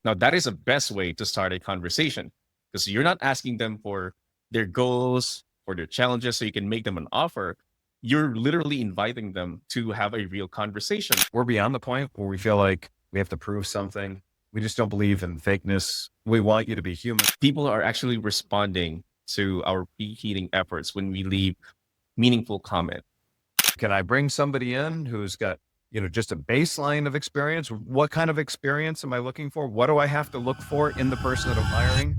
Now, that is the best way to start a conversation because you're not asking them for their goals, for their challenges, so you can make them an offer. You're literally inviting them to have a real conversation. We're beyond the point where we feel like we have to prove something. We just don't believe in fakeness. We want you to be human. People are actually responding to our reheating efforts when we leave meaningful comment. Can I bring somebody in who's got, just a baseline of experience? What kind of experience am I looking for? What do I have to look for in the person that I'm hiring?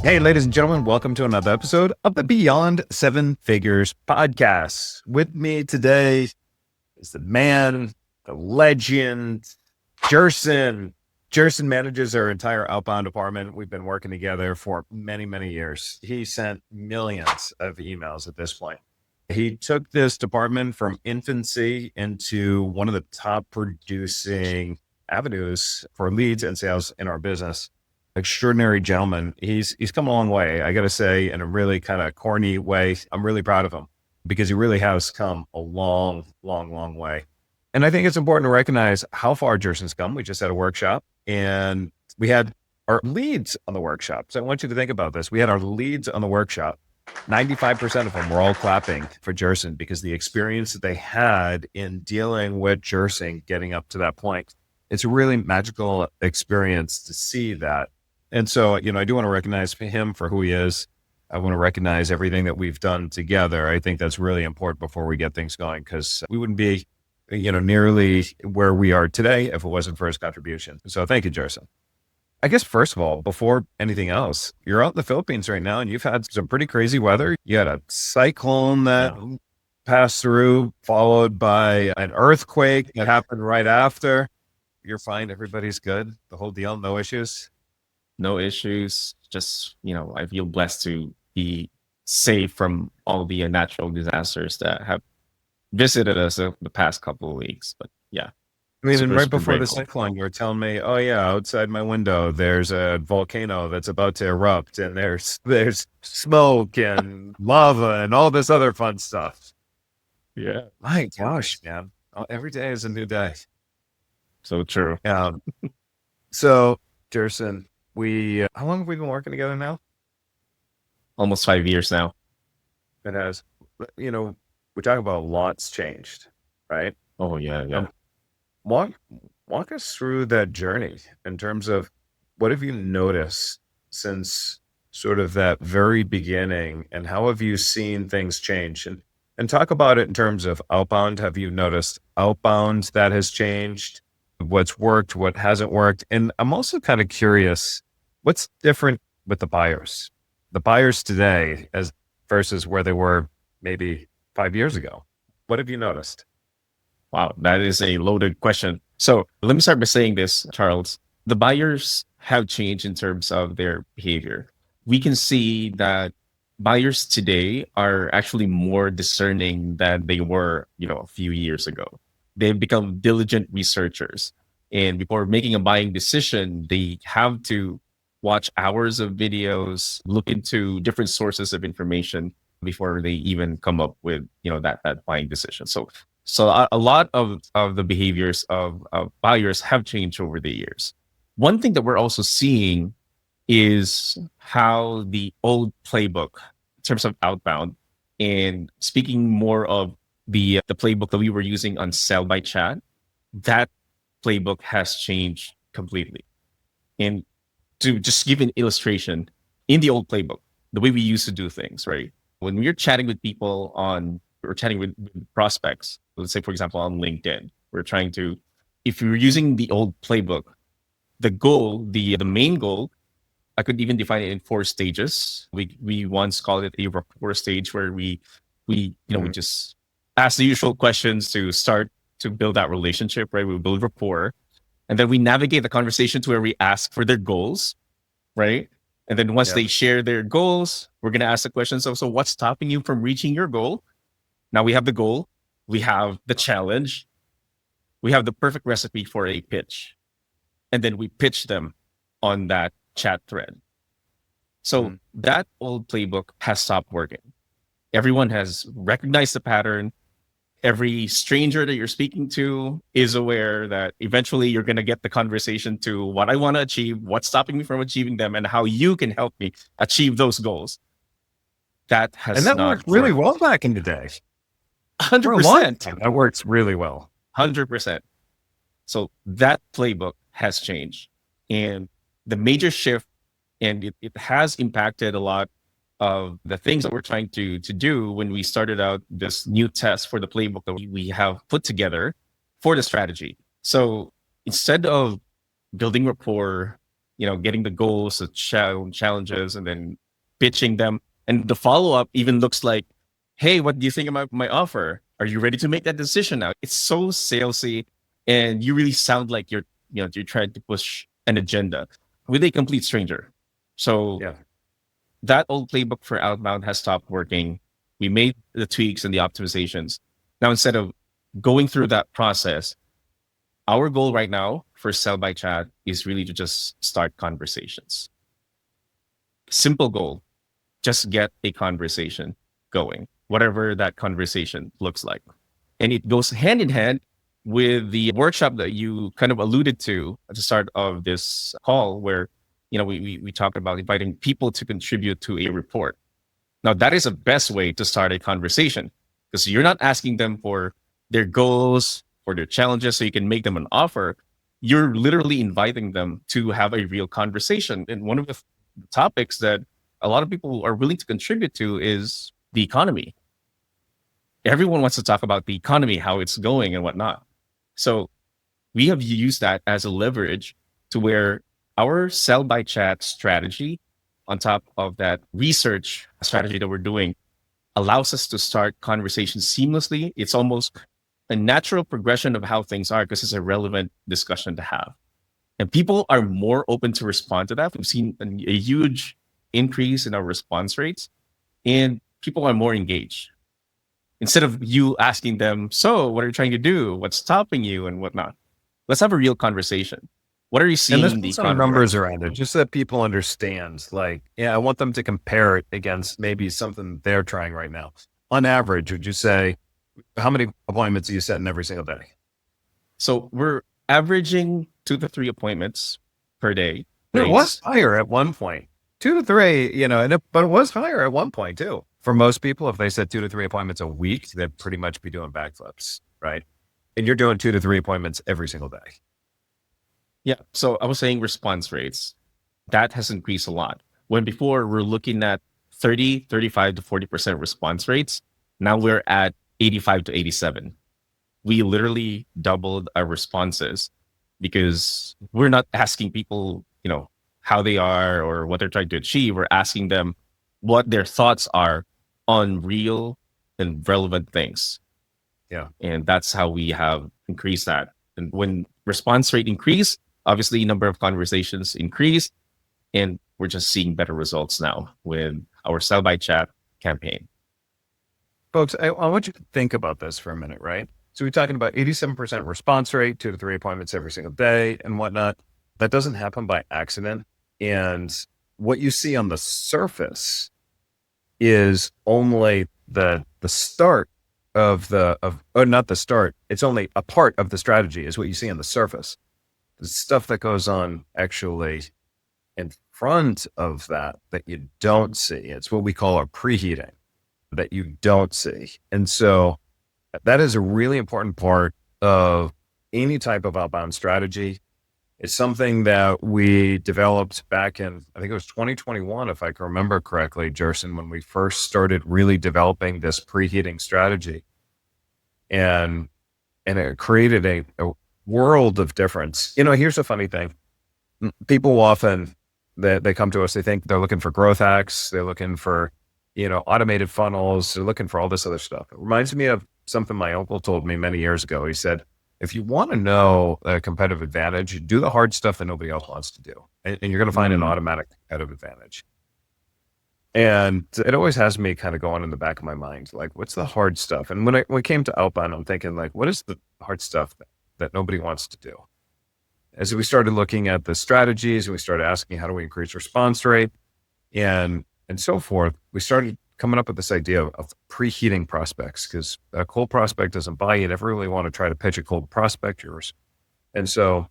Hey, ladies and gentlemen, welcome to another episode of the Beyond Seven Figures podcast. With me today is the man, the legend, Jerson. Jerson manages our entire outbound department. We've been working together for many, many years. He sent millions of emails at this point. He took this department from infancy into one of the top producing avenues for leads and sales in our business. Extraordinary gentleman. He's come a long way. I got to say, in a really kind of corny way, I'm really proud of him because he really has come a long, long, long way. And I think it's important to recognize how far Jerson's come. We just had a workshop and we had our leads on the workshop. So I want you to think about this. We had our leads on the workshop. 95% of them were all clapping for Jerson because the experience that they had in dealing with Jerson getting up to that point. It's a really magical experience to see that. And so, I do want to recognize him for who he is. I want to recognize everything that we've done together. I think that's really important before we get things going because we wouldn't be, nearly where we are today if it wasn't for his contribution. So thank you, Jerson. I guess, first of all, before anything else, you're out in the Philippines right now and you've had some pretty crazy weather. You had a cyclone that passed through, followed by an earthquake that happened right after. You're fine. Everybody's good. The whole deal. No issues. No issues. Just, I feel blessed to be safe from all the natural disasters that have visited us the past couple of weeks. But yeah. I mean, and super, right super before the grateful. cyclone, you were telling me, oh yeah, outside my window, there's a volcano that's about to erupt and there's smoke and lava and all this other fun stuff. Yeah. My gosh, man. Every day is a new day. So true. So, Jerson, how long have we been working together now? Almost 5 years now. It has, we talk about lots changed, right? Oh yeah. Walk us through that journey in terms of what have you noticed since sort of that very beginning and how have you seen things change? And talk about it in terms of outbound. Have you noticed outbound that has changed? What's worked, what hasn't worked? And I'm also kind of curious, what's different with the buyers? The buyers today as versus where they were maybe 5 years ago. What have you noticed? Wow, that is a loaded question. So let me start by saying this, Charles. The buyers have changed in terms of their behavior. We can see that buyers today are actually more discerning than they were, a few years ago. They've become diligent researchers. And before making a buying decision, they have to watch hours of videos, look into different sources of information before they even come up with, that buying decision. So a lot of the behaviors of buyers have changed over the years. One thing that we're also seeing is how the old playbook in terms of outbound, and speaking more of the playbook that we were using on sell by chat, that playbook has changed completely. And to just give an illustration, in the old playbook, the way we used to do things, right? When we're chatting with people or chatting with prospects, let's say, for example, on LinkedIn, we're trying to, if you're using the old playbook, the goal, the main goal, I could even define it in 4 stages. We once called it a rapport stage where we just ask the usual questions to start to build that relationship, right? We build rapport. And then we navigate the conversation to where we ask for their goals, right? And then once they share their goals, we're going to ask the questions of, so what's stopping you from reaching your goal? Now we have the goal, we have the challenge, we have the perfect recipe for a pitch. And then we pitch them on that chat thread. So that old playbook has stopped working. Everyone has recognized the pattern. Every stranger that you're speaking to is aware that eventually you're going to get the conversation to what I want to achieve, what's stopping me from achieving them, and how you can help me achieve those goals. That And has that not worked really worked. well back in the day. For a long 100%. time, that works really well. 100%. So that playbook has changed. And the major shift, and it has impacted a lot of the things that we're trying to do when we started out this new test for the playbook that we have put together for the strategy. So instead of building rapport, getting the goals, the challenges, and then pitching them, and the follow-up even looks like, hey, what do you think about my offer? Are you ready to make that decision now? It's so salesy, and you really sound like you're trying to push an agenda with a complete stranger. So Yeah. that old playbook for outbound has stopped working. We made the tweaks and the optimizations. Now, instead of going through that process, our goal right now for Sell by Chat is really to just start conversations. Simple goal, just get a conversation going, whatever that conversation looks like. And it goes hand in hand with the workshop that you kind of alluded to at the start of this call, where we talked about inviting people to contribute to a report. Now, that is the best way to start a conversation, because you're not asking them for their goals, for their challenges, so you can make them an offer. You're literally inviting them to have a real conversation. And one of the topics that a lot of people are willing to contribute to is the economy. Everyone wants to talk about the economy, how it's going and whatnot. So we have used that as a leverage to where our Sell by Chat strategy, on top of that research strategy that we're doing, allows us to start conversations seamlessly. It's almost a natural progression of how things are, because it's a relevant discussion to have. And people are more open to respond to that. We've seen a huge increase in our response rates, and people are more engaged. Instead of you asking them, so what are you trying to do? What's stopping you and whatnot? Let's have a real conversation. What are you And seeing there's in the some economy? numbers around it, just so that people understand. Like, I want them to compare it against maybe something they're trying right now. On average, would you say, how many appointments do you set in every single day? So we're averaging 2 to 3 appointments per day. It was higher at one point. 2 to 3, but it was higher at one point too. For most people, if they said 2 to 3 appointments a week, they'd pretty much be doing backflips, right? And you're doing 2 to 3 appointments every single day. Yeah. So I was saying response rates, that has increased a lot. When before we're looking at 30, 35 to 40% response rates, now we're at 85 to 87. We literally doubled our responses, because we're not asking people, how they are or what they're trying to achieve. We're asking them what their thoughts are on real and relevant things. Yeah. And that's how we have increased that. And when response rate increase, obviously number of conversations increase, and we're just seeing better results now with our Sell by Chat campaign. Folks, I want you to think about this for a minute, right? So we're talking about 87% response rate, 2 to 3 appointments every single day and whatnot. That doesn't happen by accident. And what you see on the surface is only the start not the start. It's only a part of the strategy is what you see on the surface. The stuff that goes on actually in front of that you don't see. It's what we call our preheating that you don't see. And so that is a really important part of any type of outbound strategy. It's something that we developed back in, I think it was 2021, if I can remember correctly, Jerson, when we first started really developing this preheating strategy. And it created a world of difference. Here's the funny thing. People often, they come to us, they think they're looking for growth hacks. They're looking for, automated funnels. They're looking for all this other stuff. It reminds me of something my uncle told me many years ago. He said, if you want to know a competitive advantage, do the hard stuff that nobody else wants to do. And you're going to find an automatic competitive advantage. And it always has me kind of going in the back of my mind, like, what's the hard stuff? And when it came to outbound, I'm thinking, like, what is the hard stuff that nobody wants to do? As we started looking at the strategies and we started asking, how do we increase response rate and so forth, we started coming up with this idea of preheating prospects, because a cold prospect doesn't buy. You never really want to try to pitch a cold prospect yours. And so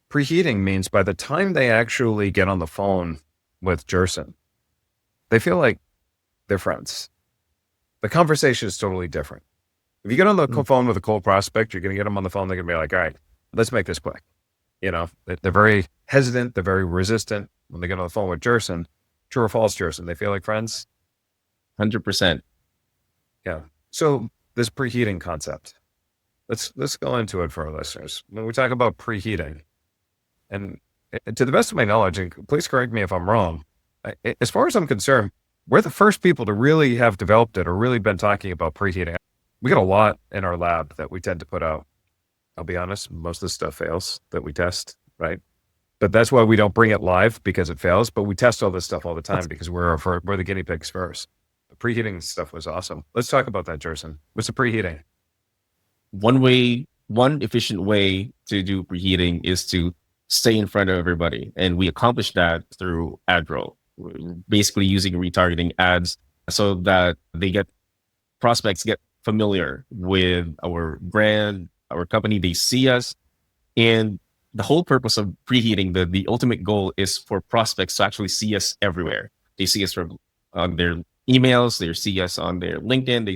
preheating means by the time they actually get on the phone with Jerson, they feel like they're friends. The conversation is totally different. If you get on the phone with a cold prospect, you're going to get them on the phone. They're going to be like, all right, let's make this quick. They're very hesitant. They're very resistant when they get on the phone with Jerson. True or false, Jerson? They feel like friends? 100%. Yeah. So this preheating concept, let's go into it for our listeners. When we talk about preheating, and to the best of my knowledge, and please correct me if I'm wrong, as far as I'm concerned, we're the first people to really have developed it or really been talking about preheating. We got a lot in our lab that we tend to put out. I'll be honest, most of the stuff fails that we test, right? But that's why we don't bring it live, because it fails. But we test all this stuff all the time because we're the guinea pigs first. The preheating stuff was awesome. Let's talk about that, Jerson. What's the preheating? One efficient way to do preheating is to stay in front of everybody. And we accomplish that through ad roll, basically using retargeting ads so that prospects get familiar with our brand, our company. They see us. And the whole purpose of preheating, the ultimate goal is for prospects to actually see us everywhere. They see us on their emails, they see us on their LinkedIn,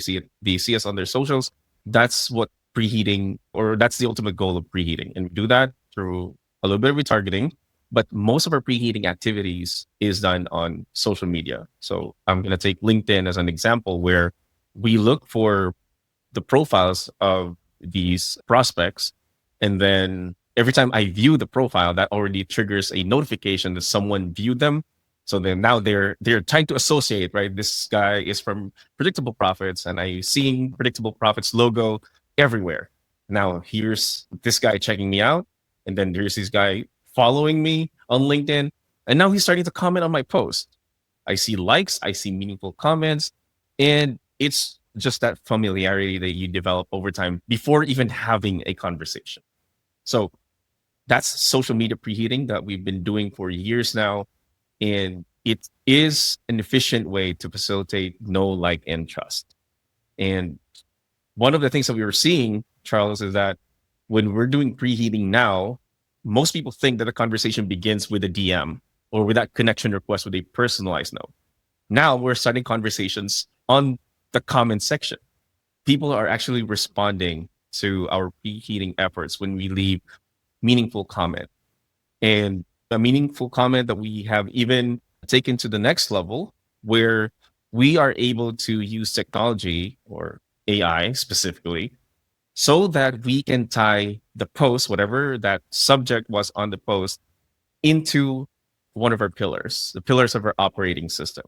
they see us on their socials. That's what preheating, or that's the ultimate goal of preheating. And we do that through a little bit of retargeting, but most of our preheating activities is done on social media. So I'm going to take LinkedIn as an example, where we look for the profiles of these prospects, and then every time I view the profile, that already triggers a notification that someone viewed them. So then now they're trying to associate, right? This guy is from Predictable Profits, and I'm seeing Predictable Profits logo everywhere. Now here's this guy checking me out, and then there's this guy following me on LinkedIn, and now he's starting to comment on my post. I see likes, I see meaningful comments, and it's just that familiarity that you develop over time before even having a conversation. So that's social media preheating that we've been doing for years now. And it is an efficient way to facilitate know, like, and trust. And one of the things that we were seeing, Charles, is that when we're doing preheating now, most people think that a conversation begins with a DM or with that connection request with a personalized note. Now we're starting conversations on the comment section. People are actually responding to our preheating efforts when we leave meaningful comment. And a meaningful comment that we have even taken to the next level, where we are able to use technology, or AI specifically, so that we can tie the post, whatever that subject was on the post, into one of our pillars, the pillars of our operating system.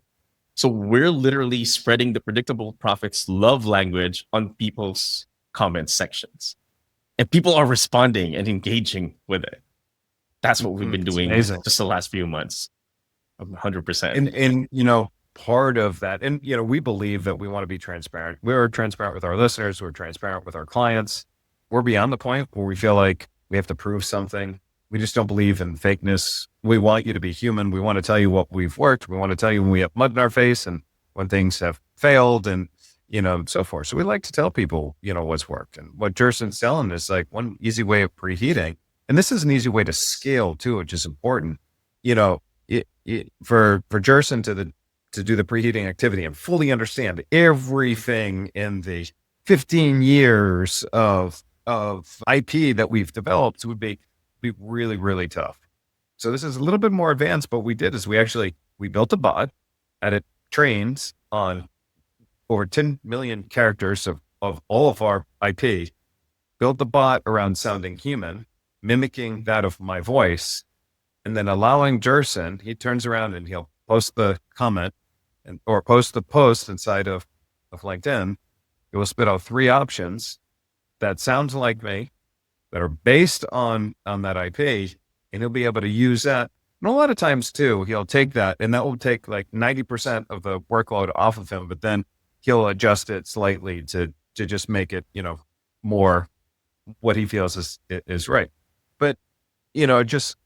So we're literally spreading the Predictable Profits love language on people's comment sections. And people are responding and engaging with it. That's what we've been doing just the last few months. 100%. And part of that, and we believe that we want to be transparent. We're transparent with our listeners. We're transparent with our clients. We're beyond the point where we feel like we have to prove something. We just don't believe in fakeness. We want you to be human. We want to tell you what we've worked. We want to tell you when we have mud in our face and when things have failed, and so forth. So we like to tell people, what's worked. And what Jerson's telling is like one easy way of preheating. And this is an easy way to scale too, which is important. For Jerson to do the preheating activity and fully understand everything in the 15 years of IP that we've developed would be really, really tough. So this is a little bit more advanced, but what we did is we built a bot, and it trains on over 10 million characters of all of our IP, built the bot around sounding human, mimicking that of my voice, and then allowing Jerson, he turns around and he'll post the comment or post the post inside of LinkedIn. It will spit out 3 options that sounds like me, that are based on that IP, and he'll be able to use that. And a lot of times too, he'll take that, and that will take like 90% of the workload off of him, but then he'll adjust it slightly to just make it, more what he feels is right. But, it just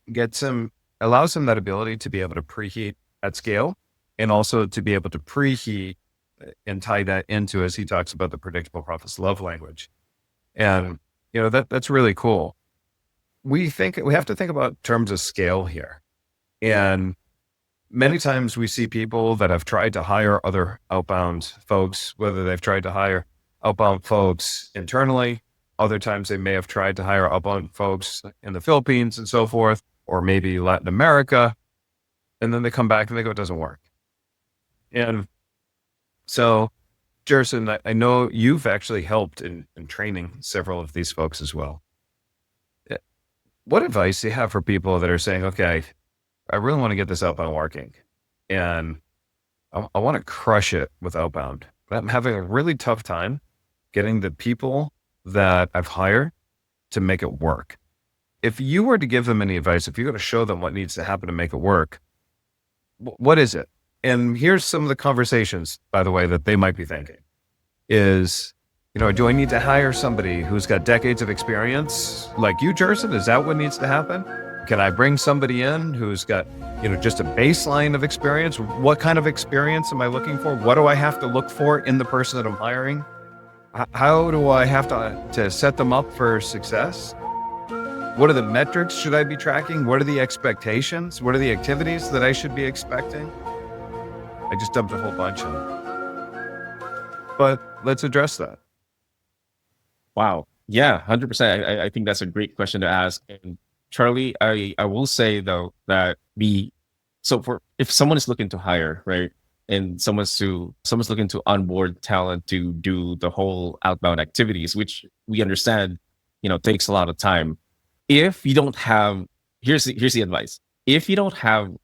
allows him that ability to be able to preheat at scale, and also to be able to preheat and tie that into, as he talks about, the predictable profits love language. And, that's really cool. We have to think about terms of scale here. And many times we see people that have tried to hire other outbound folks, whether they've tried to hire outbound folks internally, other times they may have tried to hire outbound folks in the Philippines and so forth, or maybe Latin America. And then they come back and they go, it doesn't work. And so, Jerson, I know you've actually helped in training several of these folks as well. What advice do you have for people that are saying, okay, I really want to get this outbound working and I want to crush it with outbound, but I'm having a really tough time getting the people that I've hired to make it work. If you were to give them any advice, if you were to show them what needs to happen to make it work, what is it? And here's some of the conversations, by the way, that they might be thinking is, do I need to hire somebody who's got decades of experience like you, Jerson? Is that what needs to happen? Can I bring somebody in who's got, just a baseline of experience? What kind of experience am I looking for? What do I have to look for in the person that I'm hiring? How do I have to set them up for success? What are the metrics should I be tracking? What are the expectations? What are the activities that I should be expecting? I just dumped a whole bunch on it. But let's address that. Wow. Yeah, 100%. I think that's a great question to ask. And Charlie, I will say though that if someone is looking to hire, right, and someone's looking to onboard talent to do the whole outbound activities, which we understand, takes a lot of time. If you don't have, here's the advice. If you don't have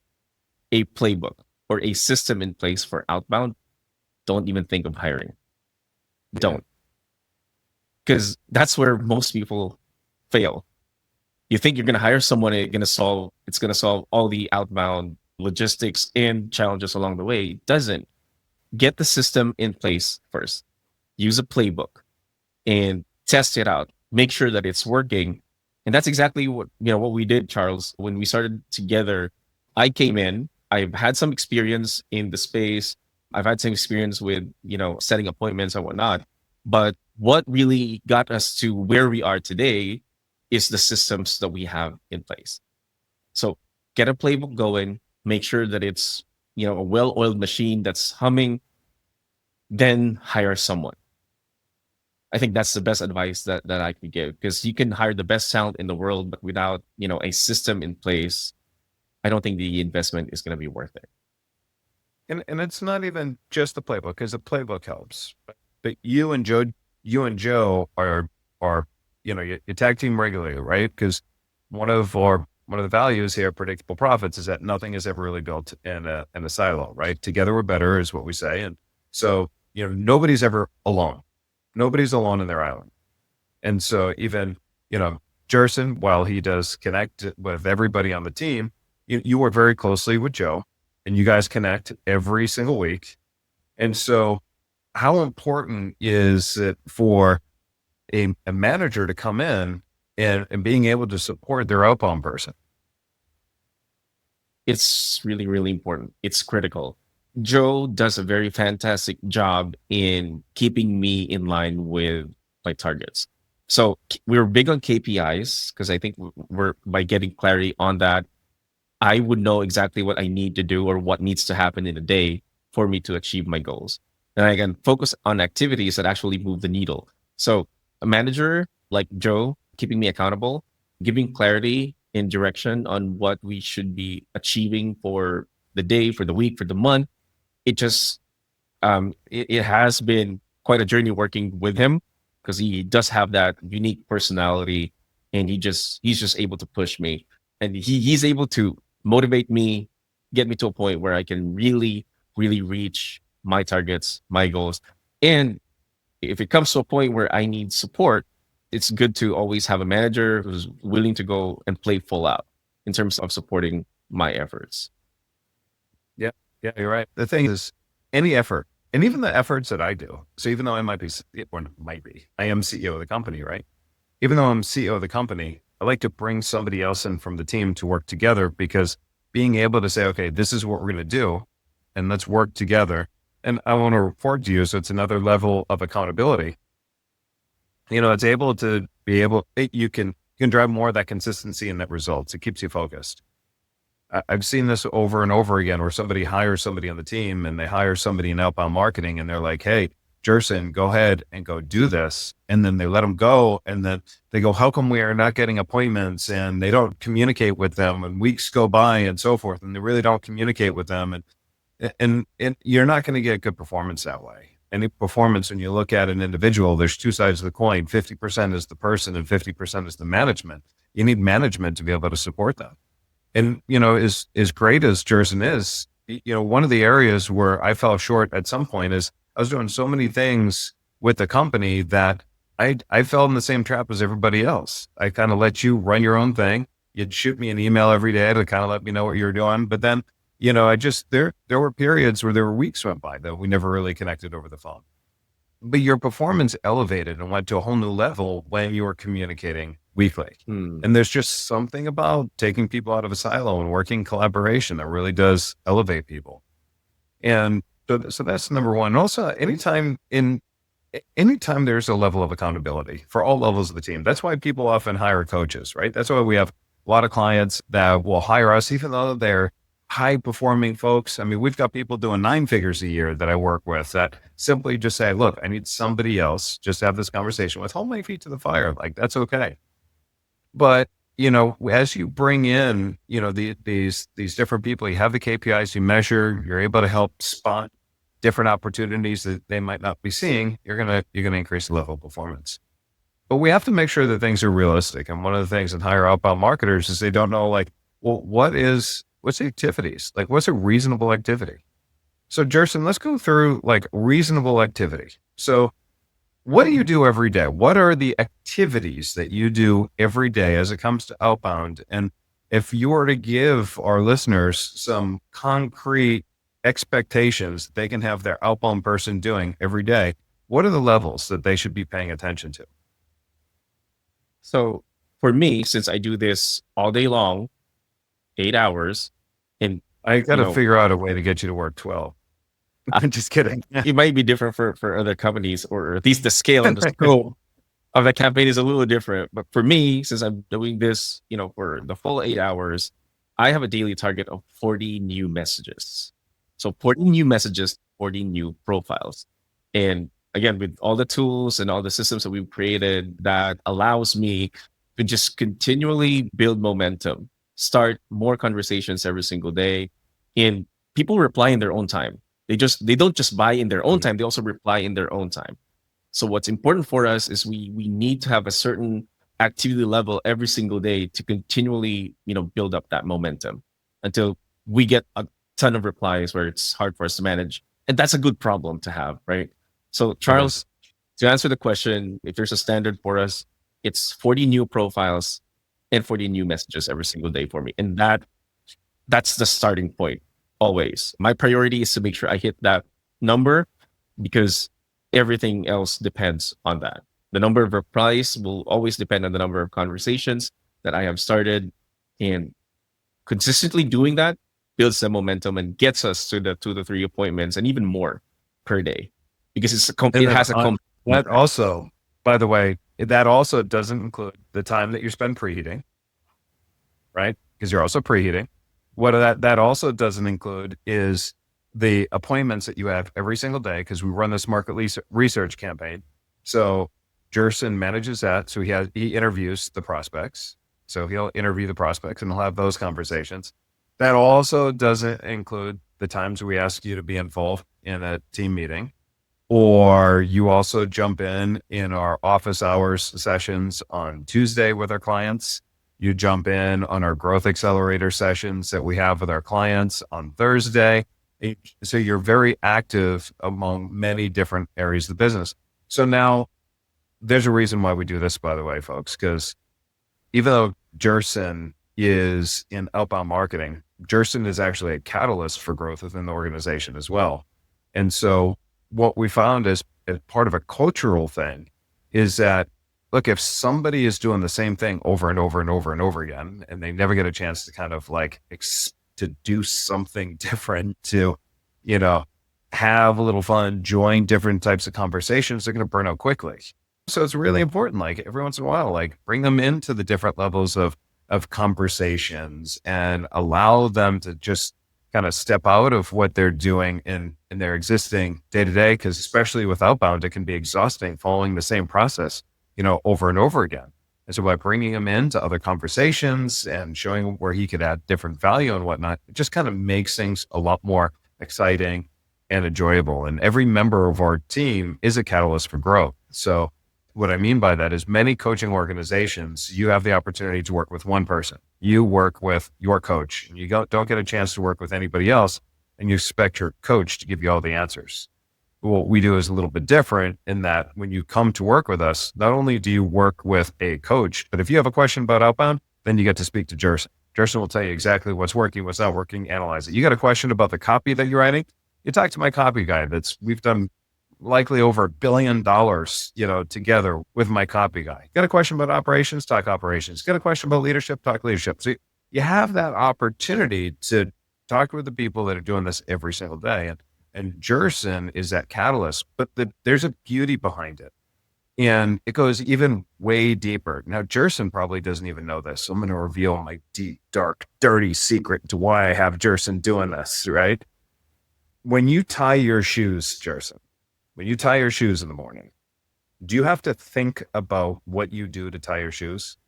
a playbook or a system in place for outbound, don't even think of hiring. Don't. Because that's where most people fail. You think you're going to hire someone, it's going to solve all the outbound logistics and challenges along the way. It doesn't. Get the system in place first. Use a playbook and test it out. Make sure that it's working. And that's exactly what we did, Charles. When we started together, I came in. I've had some experience in the space. I've had some experience with, setting appointments and whatnot. But what really got us to where we are today is the systems that we have in place. So get a playbook going, make sure that it's, a well-oiled machine that's humming, then hire someone. I think that's the best advice that I could give, because you can hire the best talent in the world, but without, a system in place, I don't think the investment is going to be worth it. And it's not even just the playbook, because the playbook helps. But you and Joe are you tag team regularly, right? Because one of the values here, predictable profits, is that nothing is ever really built in a silo, right? Together we're better is what we say. And so, nobody's ever alone. Nobody's alone in their island. And so even, Jerson, while he does connect with everybody on the team, you work very closely with Joe and you guys connect every single week. And so how important is it for a manager to come in and being able to support their outbound person? It's really, really important. It's critical. Joe does a very fantastic job in keeping me in line with my targets. So we're big on KPIs because I think we're by getting clarity on that, I would know exactly what I need to do or what needs to happen in a day for me to achieve my goals. And I can focus on activities that actually move the needle. So a manager like Joe, keeping me accountable, giving clarity and direction on what we should be achieving for the day, for the week, for the month. It just, it has been quite a journey working with him because he does have that unique personality and he's just able to push me and he's able to motivate me, get me to a point where I can really, really reach my targets, my goals. And if it comes to a point where I need support, it's good to always have a manager who's willing to go and play full out in terms of supporting my efforts. Yeah, you're right. The thing is, any effort, and even the efforts that I do. So even though I I am CEO of the company, right? Even though I'm CEO of the company, I like to bring somebody else in from the team to work together because being able to say, okay, this is what we're going to do and let's work together and I want to report to you. So it's another level of accountability. It's able to be you can drive more of that consistency and that results. It keeps you focused. I've seen this over and over again where somebody hires somebody on the team and they hire somebody in outbound marketing and they're like, hey, Jerson, go ahead and go do this. And then they let them go. And then they go, how come we are not getting appointments? And they don't communicate with them, and weeks go by and so forth. And they really don't communicate with them. And you're not going to get good performance that way. Any performance, when you look at an individual, there's two sides of the coin. 50% is the person and 50% is the management. You need management to be able to support them. And, as great as Jerson is, one of the areas where I fell short at some point is I was doing so many things with the company that I fell in the same trap as everybody else. I kind of let you run your own thing. You'd shoot me an email every day to kind of let me know what you were doing. But then, there were periods where there were weeks went by that we never really connected over the phone. But your performance elevated and went to a whole new level when you were communicating weekly. And there's just something about taking people out of a silo and working in collaboration that really does elevate people. And so that's number one. And also anytime there's a level of accountability for all levels of the team, that's why people often hire coaches, right? That's why we have a lot of clients that will hire us, even though they're high performing folks. I mean, we've got people doing 9 figures a year that I work with that simply just say, look, I need somebody else just to have this conversation with, hold my feet to the fire. Like, that's okay. But, as you bring in, these different people, you have the KPIs, you measure, you're able to help spot different opportunities that they might not be seeing, you're going to increase the level of performance. But we have to make sure that things are realistic. And one of the things that hire outbound marketers is they don't know, like, well, what's the activities? Like, what's a reasonable activity? So Jerson, let's go through like reasonable activity. So what do you do every day? What are the activities that you do every day as it comes to outbound? And if you were to give our listeners some concrete expectations they can have their outbound person doing every day, what are the levels that they should be paying attention to? So for me, since I do this all day long, 8 hours, and I got to figure out a way to get you to work 12. I'm just kidding. It might be different for other companies, or at least the scale and the scope of the campaign is a little different. But for me, since I'm doing this, for the full 8 hours, I have a daily target of 40 new messages. So 40 new messages, 40 new profiles. And again, with all the tools and all the systems that we've created, that allows me to just continually build momentum, start more conversations every single day. And people reply in their own time. They don't just buy in their own time, they also reply in their own time. So what's important for us is we need to have a certain activity level every single day to continually, build up that momentum until we get a ton of replies where it's hard for us to manage. And that's a good problem to have, right? So Charles, to answer the question, if there's a standard for us, it's 40 new profiles and 40 new messages every single day for me. And that's the starting point always. My priority is to make sure I hit that number, because everything else depends on that. The number of replies will always depend on the number of conversations that I have started, and consistently doing that builds the momentum and gets us to the 2 to 3 appointments and even more per day, because it has a that also, by the way, that also doesn't include the time that you spend preheating, right? Because you're also preheating. What that also doesn't include is the appointments that you have every single day, because we run this market research campaign. So Jerson manages that. So he interviews the prospects. So he'll interview the prospects and he'll have those conversations. That also doesn't include the times we ask you to be involved in a team meeting, or you also jump in our office hours sessions on Tuesday with our clients. You jump in on our growth accelerator sessions that we have with our clients on Thursday. So you're very active among many different areas of the business. So now there's a reason why we do this, by the way, folks, because even though Jerson is in outbound marketing, Jerson is actually a catalyst for growth within the organization as well. And so what we found is part of a cultural thing is that, look, if somebody is doing the same thing over and over and over and over again, and they never get a chance to kind of like to do something different to, have a little fun, join different types of conversations, they're going to burn out quickly. So it's really important, like every once in a while, like bring them into the different levels of conversations and allow them to just kind of step out of what they're doing in their existing day to day. Cause especially with outbound, it can be exhausting following the same process, over and over again. And so by bringing him into other conversations and showing him where he could add different value and whatnot, it just kind of makes things a lot more exciting and enjoyable. And every member of our team is a catalyst for growth. So what I mean by that is many coaching organizations, you have the opportunity to work with one person. You work with your coach and you don't get a chance to work with anybody else, and you expect your coach to give you all the answers. What we do is a little bit different in that when you come to work with us, not only do you work with a coach, but if you have a question about outbound, then you get to speak to Jerson. Jerson will tell you exactly what's working, what's not working, analyze it. You got a question about the copy that you're writing, you talk to my copy guy. We've done likely over $1 billion, together with my copy guy. Got a question about operations, talk operations. Got a question about leadership, talk leadership. So you have that opportunity to talk with the people that are doing this every single day. And Jerson is that catalyst, but there's a beauty behind it. And it goes even way deeper. Now, Jerson probably doesn't even know this. So I'm going to reveal my deep, dark, dirty secret to why I have Jerson doing this, right? When you tie your shoes, Jerson, when you tie your shoes in the morning, do you have to think about what you do to tie your shoes?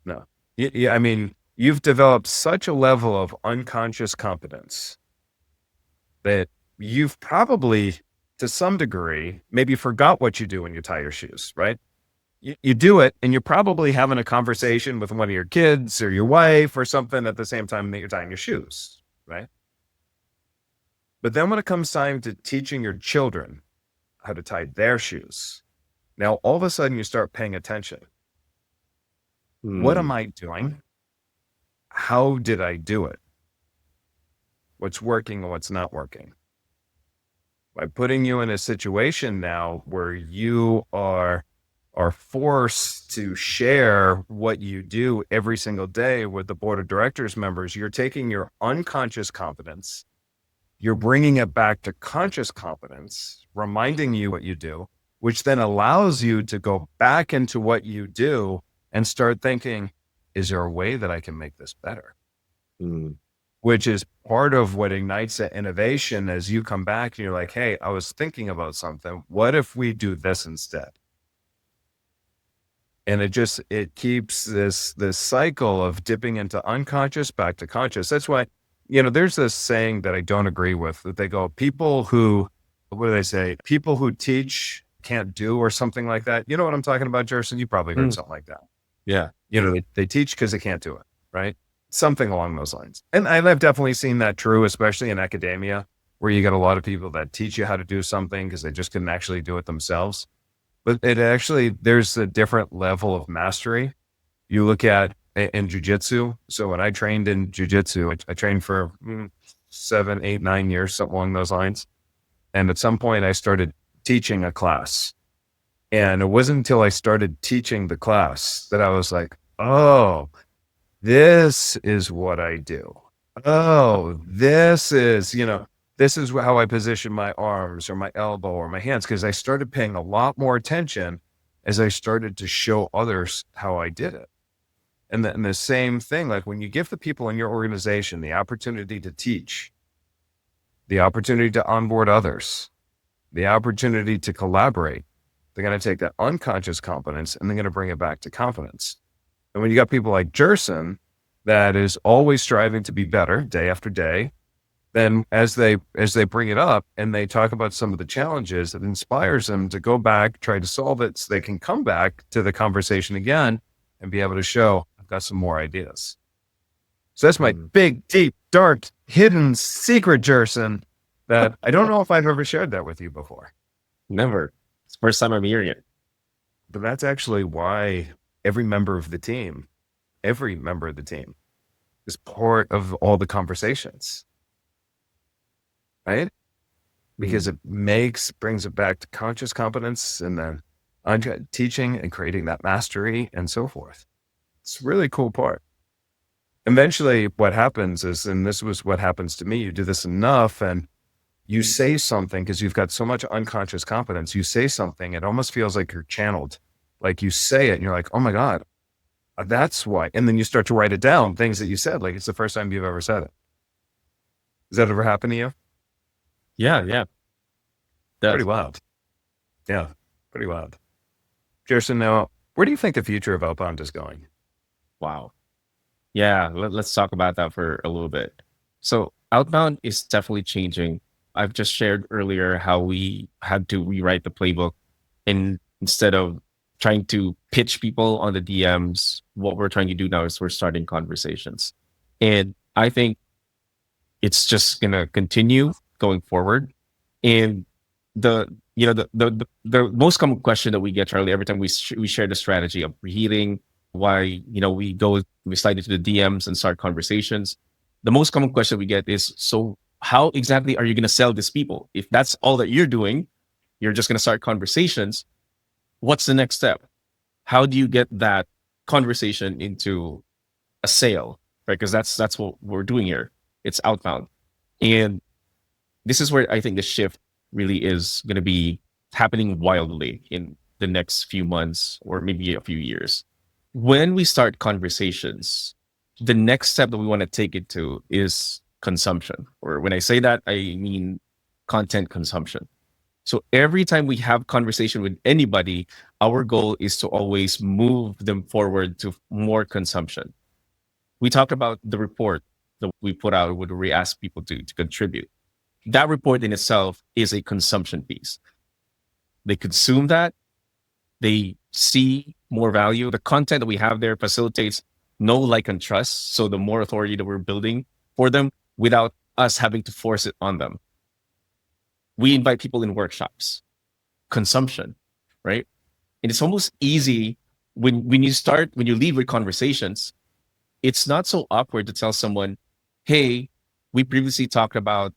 No. Yeah, I mean, you've developed such a level of unconscious competence that you've probably, to some degree, maybe forgot what you do when you tie your shoes, right? You do it, and you're probably having a conversation with one of your kids or your wife or something at the same time that you're tying your shoes, right? But then when it comes time to teaching your children how to tie their shoes, now all of a sudden you start paying attention. What am I doing? How did I do it? What's working and what's not working? By putting you in a situation now where you are forced to share what you do every single day with the board of directors members, you're taking your unconscious competence, you're bringing it back to conscious competence, reminding you what you do, which then allows you to go back into what you do and start thinking, is there a way that I can make this better? Which is part of what ignites that innovation as you come back and you're like, hey, I was thinking about something. What if we do this instead? And it keeps this cycle of dipping into unconscious back to conscious. That's why, there's this saying that I don't agree with, that they go, people who teach can't do, or something like that. You know what I'm talking about, Jerson? You probably heard something like that. Yeah. They teach because they can't do it, right? Something along those lines. And I've definitely seen that true, especially in academia, where you get a lot of people that teach you how to do something because they just couldn't actually do it themselves. But there's a different level of mastery. You look at in jujitsu. So when I trained in jujitsu, I trained for 7, 8, 9 years, something along those lines. And at some point I started teaching a class. And it wasn't until I started teaching the class that I was like, oh, this is what I do. Oh, this is how I position my arms or my elbow or my hands. Cause I started paying a lot more attention as I started to show others how I did it. And the same thing, like when you give the people in your organization the opportunity to teach, the opportunity to onboard others, the opportunity to collaborate, they're going to take that unconscious competence and they're going to bring it back to confidence. And when you got people like Jerson that is always striving to be better day after day, then as they bring it up and they talk about some of the challenges, it inspires them to go back, try to solve it so they can come back to the conversation again and be able to show, I've got some more ideas. So that's my big, deep, dark, hidden secret, Jerson, that I don't know if I've ever shared that with you before. Never. It's the first time I'm hearing it. But that's actually why every member of the team is part of all the conversations, right? Because it brings it back to conscious competence and then teaching and creating that mastery and so forth. It's a really cool part. eventually what happens is, and this was what happens to me, you do this enough and you say something because you've got so much unconscious competence. You say something, it almost feels like you're channeled. Like you say it and you're like, oh my God, that's why. And then you start to write it down, things that you said, like it's the first time you've ever said it. Does that ever happen to you? Yeah. Pretty Does. wild. Yeah, pretty wild. Jerson, now, where do you think the future of outbound is going? Wow. Yeah, let's talk about that for a little bit. So outbound is definitely changing. I've just shared earlier how we had to rewrite the playbook, and instead of trying to pitch people on the DMs, what we're trying to do now is we're starting conversations. And I think it's just gonna continue going forward. And the the most common question that we get, Charlie, every time we share the strategy of reheating, why we slide into the DMs and start conversations. The most common question we get is, so how exactly are you going to sell these people? If that's all that you're doing, you're just going to start conversations. What's the next step? How do you get that conversation into a sale, right? Because that's what we're doing here. It's outbound, and this is where I think the shift really is going to be happening wildly in the next few months or maybe a few years. When we start conversations, the next step that we want to take it to is consumption. Or when I say that, I mean content consumption. So every time we have conversation with anybody, our goal is to always move them forward to more consumption. We talked about the report that we put out where we ask people to contribute. That report in itself is a consumption piece. They consume that, they see more value. The content that we have there facilitates know, like, and trust. So the more authority that we're building for them without us having to force it on them. We invite people in workshops, consumption, right? And it's almost easy when you leave with conversations, it's not so awkward to tell someone, hey, we previously talked about,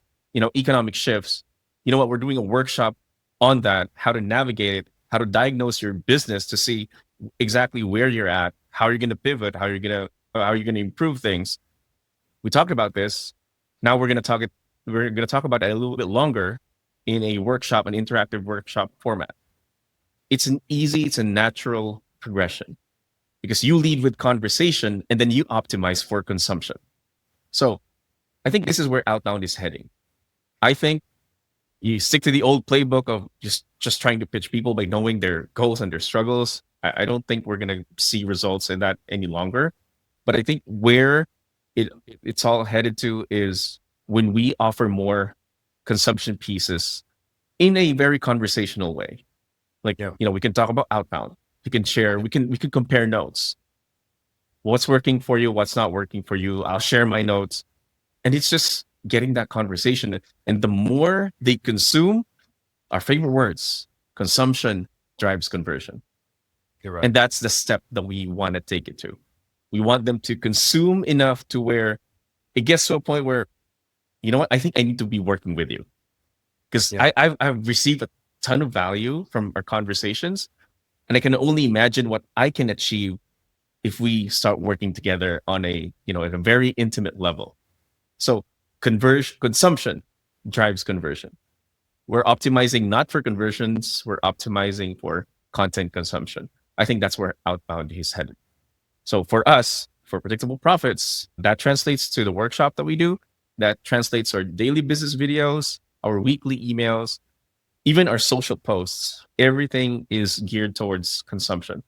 economic shifts. You know what? We're doing a workshop on that, how to navigate it, how to diagnose your business to see exactly where you're at, how you're going to pivot, how you're going to improve things. We talked about this. Now we're going to talk about it a little bit longer in a workshop, an interactive workshop format. It's a natural progression because you lead with conversation and then you optimize for consumption. So I think this is where outbound is heading. I think you stick to the old playbook of just trying to pitch people by knowing their goals and their struggles. I don't think we're going to see results in that any longer. But I think where it's all headed to is when we offer more consumption pieces in a very conversational way. Like, we can talk about outbound. We can share, we can compare notes. What's working for you? What's not working for you? I'll share my notes. And it's just getting that conversation. And the more they consume, our favorite words, consumption drives conversion. You're right. And that's the step that we want to take it to. We want them to consume enough to where it gets to a point where, you know what, I think I need to be working with you. Because I've received a ton of value from our conversations. And I can only imagine what I can achieve if we start working together on at a very intimate level. So consumption drives conversion. We're optimizing not for conversions, we're optimizing for content consumption. I think that's where outbound is headed. So for us, for predictable profits, that translates to the workshop that we do. That translates to our daily business videos, our weekly emails, even our social posts. Everything is geared towards consumption.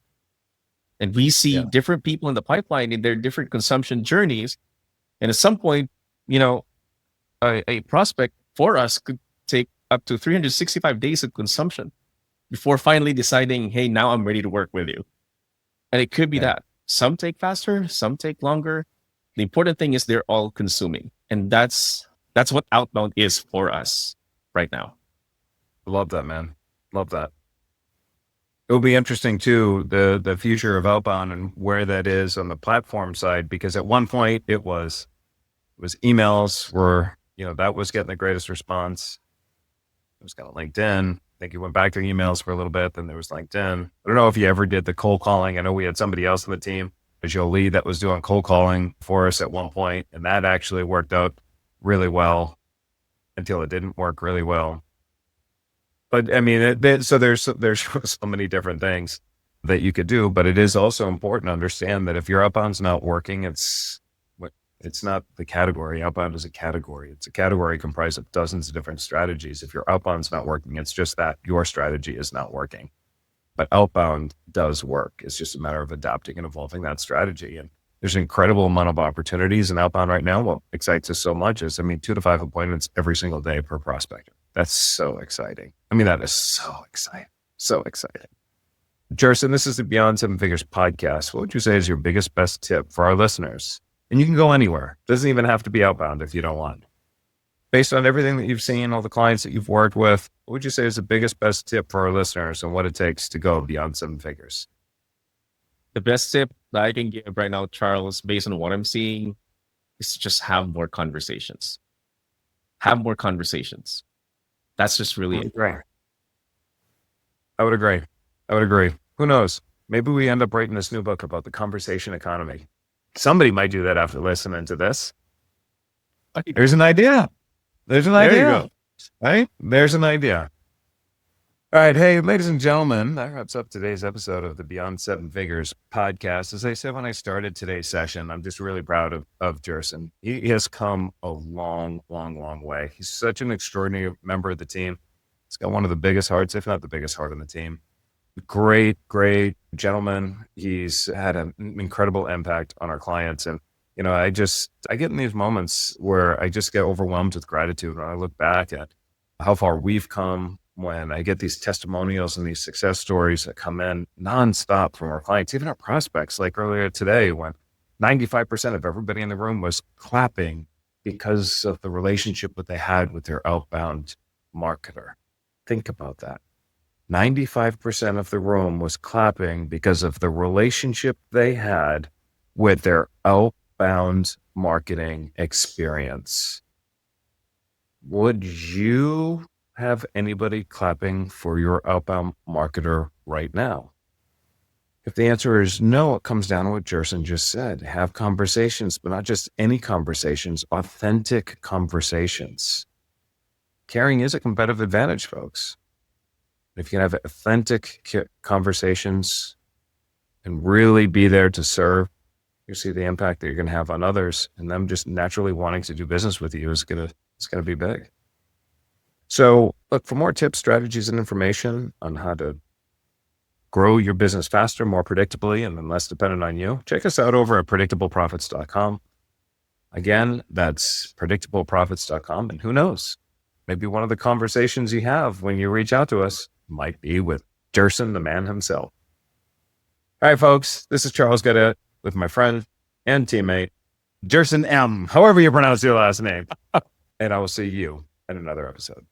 And we see different people in the pipeline in their different consumption journeys. And at some point, a prospect for us could take up to 365 days of consumption before finally deciding, hey, now I'm ready to work with you. And it could be that. Some take faster, some take longer. The important thing is they're all consuming. And that's what outbound is for us right now. Love that, man. Love that. It'll be interesting too, the future of outbound and where that is on the platform side, because at one point it was emails were, that was getting the greatest response. It was kind of LinkedIn. I think you went back to emails for a little bit. Then there was LinkedIn. I don't know if you ever did the cold calling. I know we had somebody else on the team. Jolie that was doing cold calling for us at one point, and that actually worked out really well until it didn't work really well. But I mean, so there's so many different things that you could do, but it is also important to understand that if your outbound's not working, it's not the category. Outbound is a category. It's a category comprised of dozens of different strategies. If your outbound's not working, it's just that your strategy is not working. But outbound does work. It's just a matter of adapting and evolving that strategy. And there's an incredible amount of opportunities in outbound right now. What excites us so much is, 2 to 5 appointments every single day per prospect. That's so exciting. That is so exciting. So exciting. Jerson, this is the Beyond Seven Figures podcast. What would you say is your biggest, best tip for our listeners? And you can go anywhere. Doesn't even have to be outbound if you don't want. Based on everything that you've seen, all the clients that you've worked with, what would you say is the biggest, best tip for our listeners and what it takes to go beyond 7 figures? The best tip that I can give right now, Charles, based on what I'm seeing, is to just have more conversations. Have more conversations. That's just really it. Right. I would agree. Who knows? Maybe we end up writing this new book about the conversation economy. Somebody might do that after listening to this. There's an idea. There you go. Right? There's an idea. All right. Hey, ladies and gentlemen, that wraps up today's episode of the Beyond 7 Figures podcast. As I said when I started today's session, I'm just really proud of Jerson. He has come a long, long, long way. He's such an extraordinary member of the team. He's got one of the biggest hearts, if not the biggest heart on the team. Great gentleman. He's had an incredible impact on our clients. And, I get in these moments where I just get overwhelmed with gratitude when I look back at how far we've come, when I get these testimonials and these success stories that come in nonstop from our clients, even our prospects, like earlier today, when 95% of everybody in the room was clapping because of the relationship that they had with their outbound marketer. Think about that. 95% of the room was clapping because of the relationship they had with their outbound marketing experience. Would you have anybody clapping for your outbound marketer right now? If the answer is no, it comes down to what Jerson just said. Have conversations, but not just any conversations, authentic conversations. Caring is a competitive advantage, folks. If you can have authentic conversations and really be there to serve, you see the impact that you're going to have on others, and them just naturally wanting to do business with you is going to be big. So look, for more tips, strategies, and information on how to grow your business faster, more predictably, and then less dependent on you, check us out over at predictableprofits.com. Again, that's predictableprofits.com. And who knows, maybe one of the conversations you have when you reach out to us might be with Jerson, the man himself. All right, folks, this is Charles Gadet with my friend and teammate, Jerson M., however you pronounce your last name. And I will see you in another episode.